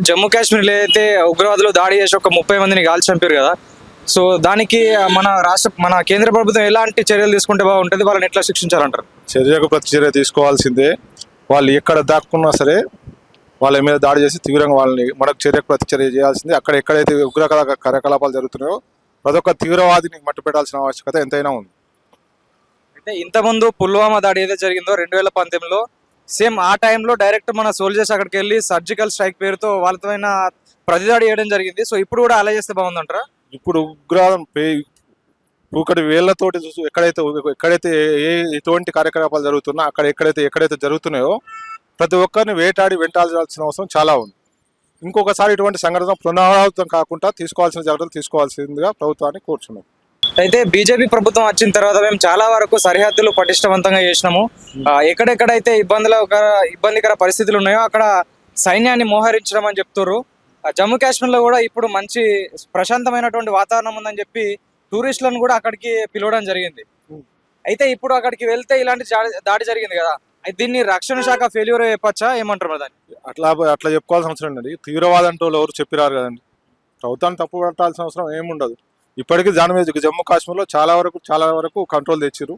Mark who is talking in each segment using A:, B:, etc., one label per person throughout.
A: జమ్మూ కాశ్మీర్లో అయితే ఉగ్రవాదులు దాడి చేసి ఒక 30 మందిని కాల్చి చంపారు కదా. సో దానికి మన కేంద్ర ప్రభుత్వం ఎలాంటి చర్యలు తీసుకుంటే బాగుంటుంది, వాళ్ళని ఎట్లా శిక్షించాలంటారు?
B: చర్యకు ప్రతి చర్య తీసుకోవాల్సిందే. వాళ్ళు ఎక్కడ దాక్కున్నా సరే వాళ్ళ మీద దాడి చేసి తీవ్రంగా వాళ్ళని మనకు చర్యకు ప్రతి చర్య చేయాల్సిందే. అక్కడ ఎక్కడైతే ఉగ్ర కార్యకలాపాలు జరుగుతున్నాయో ప్రతి ఒక్క తీవ్రవాదిని మట్టు పెట్టాల్సిన ఆవశ్యకత ఎంతైనా ఉంది.
A: అయితే ఇంతకుముందు పుల్వామా దాడి ఏదైతే జరిగిందో 2019లో, సేమ్ ఆ టైంలో డైరెక్ట్ మన సోల్జర్స్ అక్కడికి వెళ్ళి సర్జికల్ స్ట్రైక్ పేరుతో వాళ్ళతో ప్రతిదాడి చేయడం జరిగింది. సో ఇప్పుడు కూడా అలా చేస్తే బాగుందంటారా?
B: ఇప్పుడు ఉగ్రవాదం ఒకటి వేళ్లతోటి ఎక్కడైతే ఎక్కడైతే ఎటువంటి కార్యకలాపాలు జరుగుతున్నా అక్కడ ఎక్కడైతే జరుగుతున్నాయో ప్రతి ఒక్కరిని వేటాడి వెంటాడాల్సిన అవసరం చాలా ఉంది. ఇంకొకసారి ఇటువంటి సంఘటన పునరావృతం కాకుండా తీసుకోవాల్సిన జాగ్రత్తలు తీసుకోవాల్సిందిగా ప్రభుత్వాన్ని కోరుచున్నాం.
A: అయితే బీజేపీ ప్రభుత్వం వచ్చిన తర్వాత మేము చాలా వరకు సరిహద్దులు పటిష్టవంతంగా చేసినాము. ఎక్కడెక్కడైతే ఇబ్బందికర పరిస్థితులు ఉన్నాయో అక్కడ సైన్యాన్ని మోహరించడం అని చెప్తున్నారు. జమ్మూ కాశ్మీర్లో కూడా ఇప్పుడు మంచి ప్రశాంతమైనటువంటి వాతావరణం ఉందని చెప్పి టూరిస్టులను కూడా అక్కడికి పిలవడం జరిగింది. అయితే ఇప్పుడు అక్కడికి వెళ్తే ఇలాంటి దాడి జరిగింది కదా, దీన్ని రక్షణ శాఖ ఫెయిల్యూర్ చెప్పచ్చా, ఏమంటారు దాన్ని?
B: అట్లా చెప్పుకోవాల్సిన అవసరం అండి. తీవ్రవాదం అంటూ ఎవరు చెప్పిరారు కదండి. ప్రభుత్వాన్ని తప్పు పట్టాల్సిన అవసరం ఏముండదు. ఇప్పటికీ దాని మీద జమ్మూ కాశ్మీర్లో చాలా వరకు కంట్రోల్ తెచ్చారు.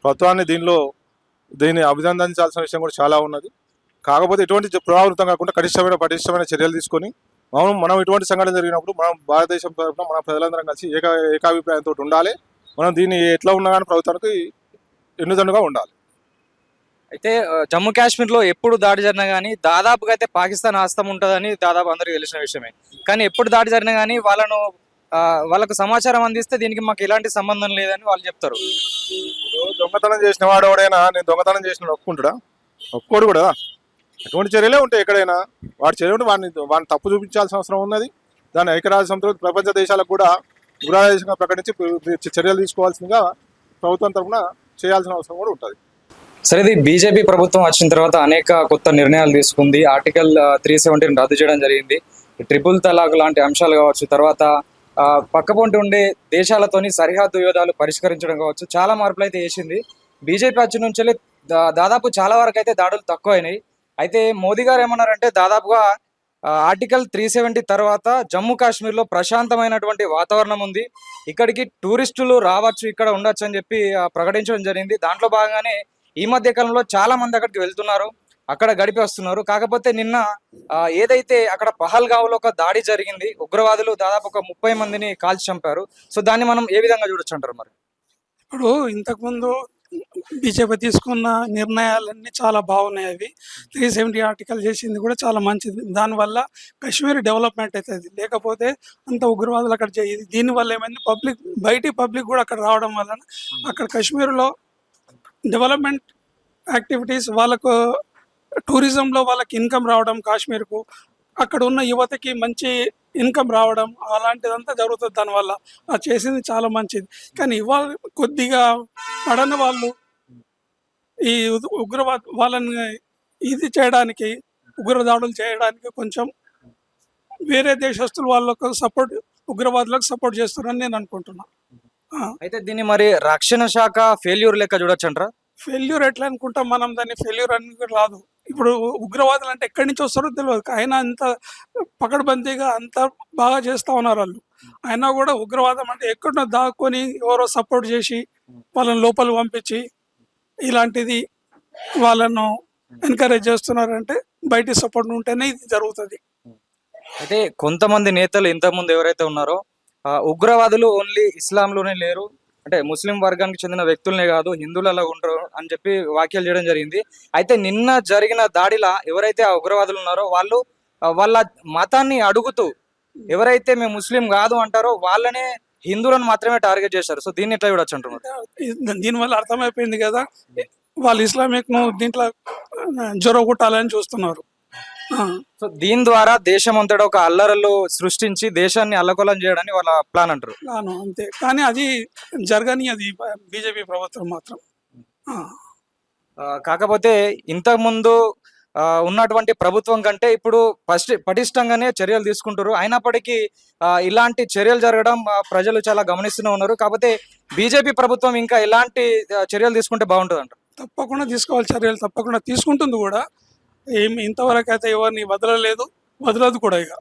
B: ప్రభుత్వాన్ని దీన్ని అభినందించాల్సిన విషయం కూడా చాలా ఉన్నది. కాకపోతే ఇటువంటి పునరావృతం కాకుండా పటిష్టమైన చర్యలు తీసుకొని మనం ఇటువంటి సంఘటన జరిగినప్పుడు మనం భారతదేశం తరఫున మన ప్రజలందరం కలిసి ఏకాభిప్రాయంతో ఉండాలి. మనం దీన్ని ఎట్లా ఉన్నా కానీ ప్రభుత్వానికి ఎన్నుదన్నుగా ఉండాలి.
A: అయితే జమ్మూ కాశ్మీర్లో ఎప్పుడు దాడి జరిగినా కానీ దాదాపుగా అయితే పాకిస్తాన్ హస్తం ఉంటుందని దాదాపు అందరికీ తెలిసిన విషయమే. కానీ ఎప్పుడు దాడి జరిగినా కానీ వాళ్ళకు సమాచారం అందిస్తే దీనికి మాకు ఎలాంటి సంబంధం లేదని వాళ్ళు చెప్తారు.
B: దొంగతనం చేసిన వాడు ఎవడైనా నేను దొంగతనం చేసిన ఒప్పుకుంటాడా? ఒప్పుకోడు కూడా. అటువంటి చర్యలే ఉంటాయి ఎక్కడైనా. వాడి చర్యలు వాడిని తప్పు చూపించాల్సిన అవసరం ఉన్నది. దాన్ని ఐక్యరాజ్య సమితి ప్రపంచ దేశాలకు కూడా ఉగ్రవాదేశంగా ప్రకటించి చర్యలు తీసుకోవాల్సిందిగా ప్రభుత్వం తరఫున చేయాల్సిన అవసరం కూడా ఉంటుంది.
A: సరే, ఇది బీజేపీ ప్రభుత్వం వచ్చిన తర్వాత అనేక కొత్త నిర్ణయాలు తీసుకుంది. ఆర్టికల్ 370 రద్దు చేయడం జరిగింది. ట్రిపుల్ తలాక్ లాంటి అంశాలు కావచ్చు, తర్వాత పక్కపొంటి ఉండే దేశాలతోని సరిహద్దు వివాదాలు పరిష్కరించడం కావచ్చు, చాలా మార్పులు అయితే చేసింది. బీజేపీ వచ్చి నుంచి దాదాపు చాలా వరకు అయితే దాడులు తక్కువ అయినాయి. అయితే మోదీ గారు ఏమన్నారంటే దాదాపుగా ఆర్టికల్ 370 తర్వాత జమ్మూ కాశ్మీర్లో ప్రశాంతమైనటువంటి వాతావరణం ఉంది, ఇక్కడికి టూరిస్టులు రావచ్చు, ఇక్కడ ఉండొచ్చు అని చెప్పి ప్రకటించడం జరిగింది. దాంట్లో భాగంగానే ఈ మధ్య కాలంలో చాలా మంది అక్కడికి వెళ్తున్నారు, అక్కడ గడిపి వస్తున్నారు. కాకపోతే నిన్న ఏదైతే అక్కడ పహల్గావ్లో ఒక దాడి జరిగింది, ఉగ్రవాదులు దాదాపు ఒక 30 మందిని కాల్చి చంపారు. సో దాన్ని మనం ఏ విధంగా చూడొచ్చు అంటారు? మరి
C: ఇప్పుడు ఇంతకుముందు బీజేపీ తీసుకున్న నిర్ణయాలన్నీ చాలా బాగున్నాయి. అవి 370 ఆర్టికల్ చేసింది కూడా చాలా మంచిది. దానివల్ల కాశ్మీర్ డెవలప్మెంట్ అవుతుంది. లేకపోతే అంత ఉగ్రవాదులు అక్కడ దీనివల్ల ఏమైంది, పబ్లిక్ కూడా అక్కడ రావడం వలన అక్కడ కాశ్మీర్లో డెవలప్మెంట్ యాక్టివిటీస్, వాళ్ళకు టూరిజంలో వాళ్ళకి ఇన్కమ్ రావడం, కాశ్మీర్కు అక్కడ ఉన్న యువతకి మంచి ఇన్కమ్ రావడం అలాంటిదంతా జరుగుతుంది. దానివల్ల అది చేసింది చాలా మంచిది. కానీ ఇవాళ కొద్దిగా పడని వాళ్ళు ఈ వాళ్ళని ఇది చేయడానికి, ఉగ్రదాడులు చేయడానికి కొంచెం వేరే దేశస్తులు వాళ్ళకు ఉగ్రవాదులకు సపోర్ట్ చేస్తారని నేను అనుకుంటున్నా.
A: అయితే దీన్ని మరి రక్షణ శాఖ ఫెయిల్యూర్ లెక్క చూడొచ్చు అంటారా?
C: ఫెయిల్యూర్ ఎట్లా అనుకుంటాం మనం, దాన్ని ఫెయిల్యూర్ అని రాదు. ఇప్పుడు ఉగ్రవాదులు అంటే ఎక్కడి నుంచి వస్తారో తెలియదు. అయినా అంత పకడ్బందీగా అంత బాగా చేస్తూ ఉన్నారు వాళ్ళు. అయినా కూడా ఉగ్రవాదం అంటే ఎక్కడో దాక్కొని ఎవరో సపోర్ట్ చేసి వాళ్ళని లోపల పంపించి ఇలాంటిది వాళ్ళను ఎంకరేజ్ చేస్తున్నారంటే బయట సపోర్ట్ ఉంటేనే ఇది జరుగుతుంది.
A: అయితే కొంతమంది నేతలు ఇంతకుముందు ఎవరైతే ఉన్నారో ఉగ్రవాదులు ఓన్లీ ఇస్లాంలోనే లేరు, అంటే ముస్లిం వర్గానికి చెందిన వ్యక్తులనే కాదు హిందువులలో ఉంటారు అని చెప్పి వ్యాఖ్యలు చేయడం జరిగింది. అయితే నిన్న జరిగిన దాడిలా ఎవరైతే ఆ ఉగ్రవాదులు ఉన్నారో వాళ్ళు వాళ్ళ మతాన్ని అడుగుతూ ఎవరైతే మేము ముస్లిం కాదు అంటారో వాళ్ళనే హిందువులను మాత్రమే టార్గెట్ చేశారు. సో దీన్ని ఎట్లా చూడొచ్చు అంటున్నారు?
C: దీనివల్ల అర్థమైపోయింది కదా, వాళ్ళు ఇస్లామిక్ దీంట్లో జొరగొట్టాలని చూస్తున్నారు.
A: సో దీని ద్వారా దేశం అంతటా ఒక అల్లరలు సృష్టించి దేశాన్ని అల్లకొల్లం చేయడానికి వాళ్ళ ప్లాన్ అంటారు.
C: అంతే, కానీ అది జరగని అది బీజేపీ ప్రభుత్వం మాత్రం.
A: కాకపోతే ఇంతకుముందు ఉన్నటువంటి ప్రభుత్వం కంటే ఇప్పుడు పటిష్టంగానే చర్యలు తీసుకుంటారు. అయినప్పటికీ ఇలాంటి చర్యలు జరగడం ప్రజలు చాలా గమనిస్తూనే ఉన్నారు. కాకపోతే బీజేపీ ప్రభుత్వం ఇంకా ఎలాంటి చర్యలు తీసుకుంటే బాగుంటుంది అంటారు?
C: తప్పకుండా తీసుకోవాలి, చర్యలు తప్పకుండా తీసుకుంటుంది కూడా. ఇంతవరకు అయితే ఎవరిని వదలలేదు, వదలదు కూడా ఇక.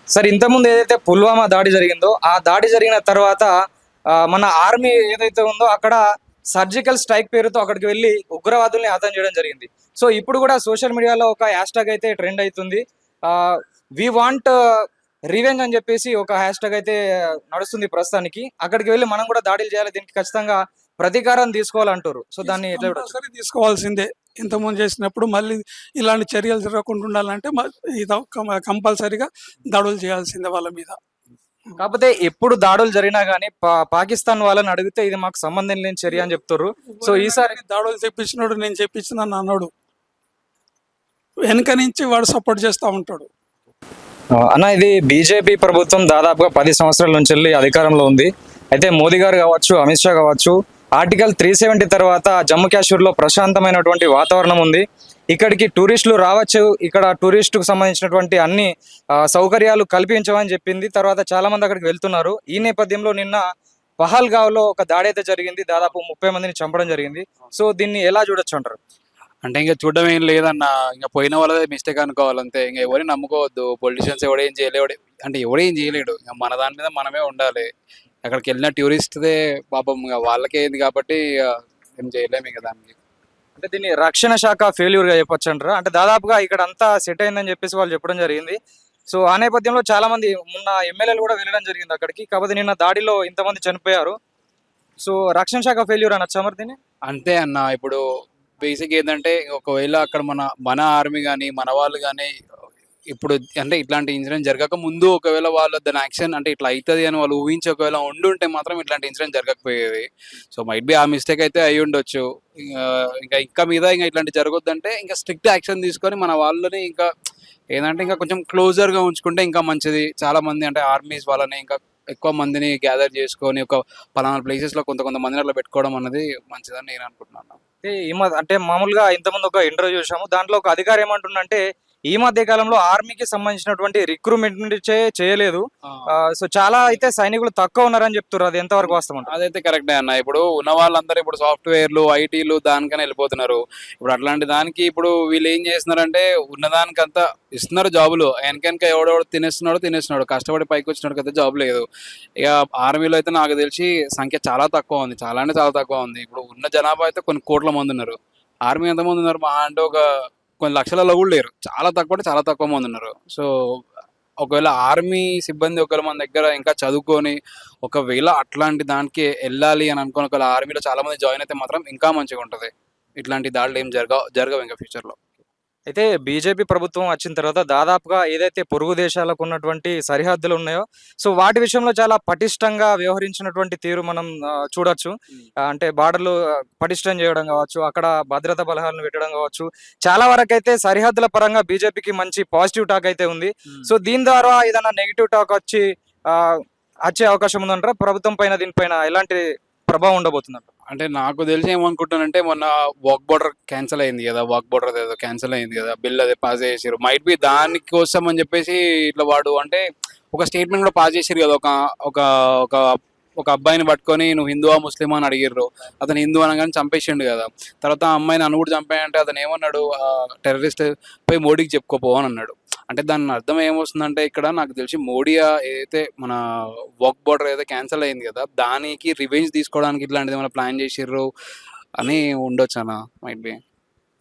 A: సార్ ఇంతకుముందు ఏదైతే పుల్వామా దాడి జరిగిందో ఆ దాడి జరిగిన తర్వాత మన ఆర్మీ ఏదైతే ఉందో అక్కడ సర్జికల్ స్ట్రైక్ పేరుతో అక్కడికి వెళ్ళి ఉగ్రవాదుల్ని హతం చేయడం జరిగింది. సో ఇప్పుడు కూడా సోషల్ మీడియాలో ఒక హ్యాష్ ట్యాగ్ అయితే ట్రెండ్ అవుతుంది. వి వాంట్ రివెంజ్ అని చెప్పేసి ఒక హ్యాష్ ట్యాగ్ అయితే నడుస్తుంది ప్రస్తుతానికి. అక్కడికి వెళ్ళి మనం కూడా దాడులు చేయాలి, దీనికి ఖచ్చితంగా ప్రతీకారం తీసుకోవాలంటారు. సో దాన్ని ఎట్లా చూడొచ్చు?
C: కంపల్సరీ తీసుకోవాల్సిందే. ఇంతకుముందు చేసినప్పుడు మళ్ళీ ఇలాంటి చర్యలు జరగకుండా ఉండాలంటే కంపల్సరీగా దాడులు చేయాల్సిందే వాళ్ళ మీద.
A: కాకపోతే ఎప్పుడు దాడులు జరిగినా కానీ పాకిస్తాన్ వాళ్ళని అడిగితే ఇది మాకు సంబంధం లేని చర్య అని చెప్తారు. సో ఈసారి
C: దాడులు చెప్పించినాడు, నేను చెప్పించిన అన్నాడు, వెనక నుంచి వాడు సపోర్ట్ చేస్తూ ఉంటాడు.
A: అన్న ఇది బీజేపీ ప్రభుత్వం దాదాపుగా 10 సంవత్సరాల నుంచి వెళ్ళి అధికారంలో ఉంది. అయితే మోదీ గారు కావచ్చు, అమిత్ షా కావచ్చు, ఆర్టికల్ 370 తర్వాత జమ్మూ కాశ్మీర్లో ప్రశాంతమైనటువంటి వాతావరణం ఉంది. ఇక్కడికి టూరిస్టులు రావచ్చు, ఇక్కడ టూరిస్టుకు సంబంధించినటువంటి అన్ని సౌకర్యాలు కల్పించమని చెప్పింది. తర్వాత చాలా మంది అక్కడికి వెళ్తున్నారు. ఈ నేపథ్యంలో నిన్న పహల్గావ్లో ఒక దాడి అయితే జరిగింది, దాదాపు 30 మందిని చంపడం జరిగింది. సో దీన్ని ఎలా చూడొచ్చు అంటారు?
D: అంటే ఇంకా చూడడం ఏం లేదన్న, ఇంకా పోయిన వాళ్ళదే మిస్టేక్ అనుకోవాలంతే. ఇంకా ఎవరిని నమ్ముకోవద్దు. పొలిటీషియన్స్ ఎవడేం చేయలేడు, అంటే ఎవడేం చేయలేడు. ఇంకా మన దాని మీద మనమే ఉండాలి. అక్కడికి వెళ్ళిన టూరిస్ట్దే పాపం ఇంకా వాళ్ళకే అయింది కాబట్టి ఏం చేయలేము ఇంకా దానికి.
A: అంటే దీన్ని రక్షణ శాఖ ఫెయిల్యూర్గా చెప్పొచ్చు అంటారా? అంటే దాదాపుగా ఇక్కడ అంతా సెట్ అయిందని చెప్పేసి వాళ్ళు చెప్పడం జరిగింది. సో ఆ నేపథ్యంలో చాలా మంది మొన్న ఎమ్మెల్యేలు కూడా వెళ్ళడం జరిగింది అక్కడికి. కాకపోతే నిన్న దాడిలో ఇంతమంది చనిపోయారు. సో రక్షణ శాఖ ఫెయిల్యూర్ అనొచ్చా మరి దీన్ని?
D: అంతే అన్న. ఇప్పుడు బేసిక్ ఏంటంటే ఒకవేళ అక్కడ మన ఆర్మీ కానీ మన వాళ్ళు కానీ ఇప్పుడు అంటే ఇట్లాంటి ఇన్సిడెంట్ జరగక ముందు ఒకవేళ వాళ్ళు దాని యాక్షన్ అంటే ఇట్లా అవుతుంది అని వాళ్ళు ఊహించి ఒకవేళ ఉండుంటే మాత్రం ఇట్లాంటి ఇన్సిడెంట్ జరగకపోయేది. సో మైట్ బి ఆ మిస్టేక్ అయితే అయి ఉండొచ్చు. ఇంకా మీద ఇంకా ఇట్లాంటి జరగొద్దంటే ఇంకా స్ట్రిక్ట్ యాక్షన్ తీసుకొని మన వాళ్ళని ఇంకా ఏంటంటే ఇంకా కొంచెం క్లోజర్గా ఉంచుకుంటే ఇంకా మంచిది. చాలా మంది అంటే ఆర్మీస్ వాళ్ళని ఇంకా ఎక్కువ మందిని గ్యాదర్ చేసుకొని ఒక పలానా ప్లేసెస్లో కొంతమందిని అట్లా పెట్టుకోవడం అన్నది మంచిదని నేను అనుకుంటున్నాను.
A: అంటే మామూలుగా ఇంతకుముందు ఒక ఇంటర్వ్యూ చూసాము, దాంట్లో ఒక అధికారి ఏమంటుండంటే ఈ మధ్య కాలంలో ఆర్మీకి సంబంధించినటువంటి రిక్రూట్మెంట్ చేయలేదు. సో చాలా అయితే సైనికులు తక్కువ ఉన్నారని చెప్తారు. అది ఎంతవరకు వాస్తవం?
D: అదైతే కరెక్టే అన్న. ఇప్పుడు ఉన్న వాళ్ళందరూ ఇప్పుడు సాఫ్ట్వేర్లు ఐటీలు దానికనే వెళ్ళిపోతున్నారు. ఇప్పుడు అట్లాంటి దానికి ఇప్పుడు వీళ్ళు ఏం చేస్తున్నారంటే ఉన్నదానికంతా ఇస్తున్నారు జాబులు. వెనక ఎవడెవడు తినేస్తున్నాడు కష్టపడి పైకి వచ్చినాడు కదా జాబ్ లేదు. ఇక ఆర్మీలో అయితే నాకు తెలిసి సంఖ్య చాలా తక్కువ ఉంది, చాలా అంటే చాలా తక్కువ ఉంది. ఇప్పుడు ఉన్న జనాభా అయితే కొన్ని కోట్ల మంది ఉన్నారు. ఆర్మీ ఎంతమంది ఉన్నారు? మహా అంటే ఒక కొన్ని లక్షలలో కూడా లేరు. చాలా తక్కువ మంది ఉన్నారు. సో ఒకవేళ ఆర్మీ సిబ్బంది ఒకవేళ మన దగ్గర ఇంకా చదువుకొని ఒకవేళ అట్లాంటి దానికి వెళ్ళాలి అని అనుకుని ఒకవేళ ఆర్మీలో చాలా మంది జాయిన్ అయితే మాత్రం ఇంకా మంచిగా ఉంటుంది. ఇట్లాంటి దాడులు ఏం జరగవు ఇంకా ఫ్యూచర్లో.
A: అయితే బీజేపీ ప్రభుత్వం వచ్చిన తర్వాత దాదాపుగా ఏదైతే పొరుగు దేశాలకు ఉన్నటువంటి సరిహద్దులు ఉన్నాయో సో వాటి విషయంలో చాలా పటిష్టంగా వ్యవహరించినటువంటి తీరు మనం చూడొచ్చు. అంటే బార్డర్లు పటిష్టం చేయడం కావచ్చు, అక్కడ భద్రతా బలగాలను పెట్టడం కావచ్చు, చాలా వరకు అయితే సరిహద్దుల పరంగా బీజేపీకి మంచి పాజిటివ్ టాక్ అయితే ఉంది. సో దీని ద్వారా ఏదైనా నెగిటివ్ టాక్ వచ్చే అవకాశం ఉందంటారా? ప్రభుత్వం పైన దీనిపైన ఎలాంటి ప్రభావం ఉండబోతుందంట?
D: అంటే నాకు తెలిసి ఏమనుకుంటానంటే మొన్న వాక్ బోర్డర్ క్యాన్సిల్ అయింది కదా, ఏదో క్యాన్సిల్ అయింది కదా, బిల్ అదే పాస్ చేసారు. మైట్ బి దానికోసం అని చెప్పేసి ఇట్లా వాడు అంటే ఒక స్టేట్మెంట్ కూడా పాస్ చేసారు కదా. ఒక ఒక ఒక అబ్బాయిని పట్టుకొని నువ్వు హిందువా ముస్లిమా అని అడిగిర్రు. అతను హిందూ అనగానే చంపేసిండు కదా. తర్వాత ఆ అమ్మాయిని నన్ను కూడా చంపాయంటే అతను ఏమన్నాడు, టెర్రరిస్ట్ పోయి మోడీకి చెప్పుకోపో అని అన్నాడు. అంటే దాని అర్థం ఏమొస్తుందంటే ఇక్కడ నాకు తెలిసి మోడీ ఏదైతే మన వాక్ బోర్డర్ ఏదైతే క్యాన్సిల్ అయింది కదా దానికి రివెంజ్ తీసుకోవడానికి ఇట్లాంటిది ఏమైనా ప్లాన్ చేసిర్రు అని ఉండొచ్చు అన్న, మైట్ బి.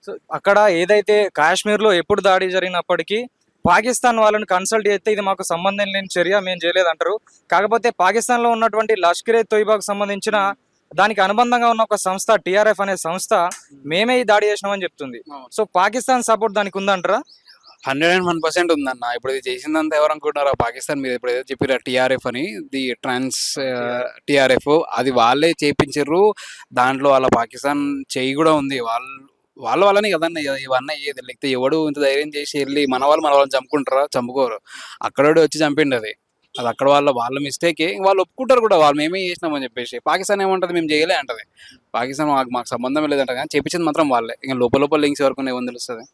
A: సో అక్కడ ఏదైతే కాశ్మీర్లో ఎప్పుడు దాడి జరిగినప్పటికీ పాకిస్తాన్ వాళ్ళని కన్సల్ట్ చేస్తే ఇది మాకు సంబంధం లేని చర్య, మేము చేయలేదంటారు. కాకపోతే పాకిస్తాన్లో ఉన్నటువంటి లష్కరే తోయిబాకు సంబంధించిన దానికి అనుబంధంగా ఉన్న ఒక సంస్థ టిఆర్ఎఫ్ అనే సంస్థ మేమే ఈ దాడి చేసినామని చెప్తుంది. సో పాకిస్తాన్ సపోర్ట్ దానికి ఉందంటారా?
D: 101% ఉందన్న. ఇప్పుడు ఇది చేసిందంతా ఎవరు అనుకుంటున్నారు? పాకిస్తాన్ మీద ఇప్పుడు ఏదో చెప్పారు టిఆర్ఎఫ్ అని, ది ట్రాన్స్ టిఆర్ఎఫ్, అది వాళ్ళే చేపించారు. దాంట్లో వాళ్ళ పాకిస్తాన్ చెయ్యి కూడా ఉంది. వాళ్ళని కదన్నా ఇవన్నీ అయ్యేది. లేకపోతే ఎవడు ఇంత ధైర్యం చేసి వెళ్ళి మన వాళ్ళని చంపుకుంటారా? చంపుకోరు. అక్కడోడే వచ్చి చంపిండు. అది అక్కడ వాళ్ళ మిస్టేకే. వాళ్ళు ఒప్పుకుంటారు కూడా వాళ్ళు మేమే చేసినామని చెప్పేసి. పాకిస్తాన్ ఏమంటది, మేము చేయలే అంటది. పాకిస్తాన్ మాకు సంబంధం లేదంట, కానీ చేపించింది మాత్రం వాళ్ళే. ఇంకా లోపల లింక్స్ వరకు ఏమని తెలుస్తుంది.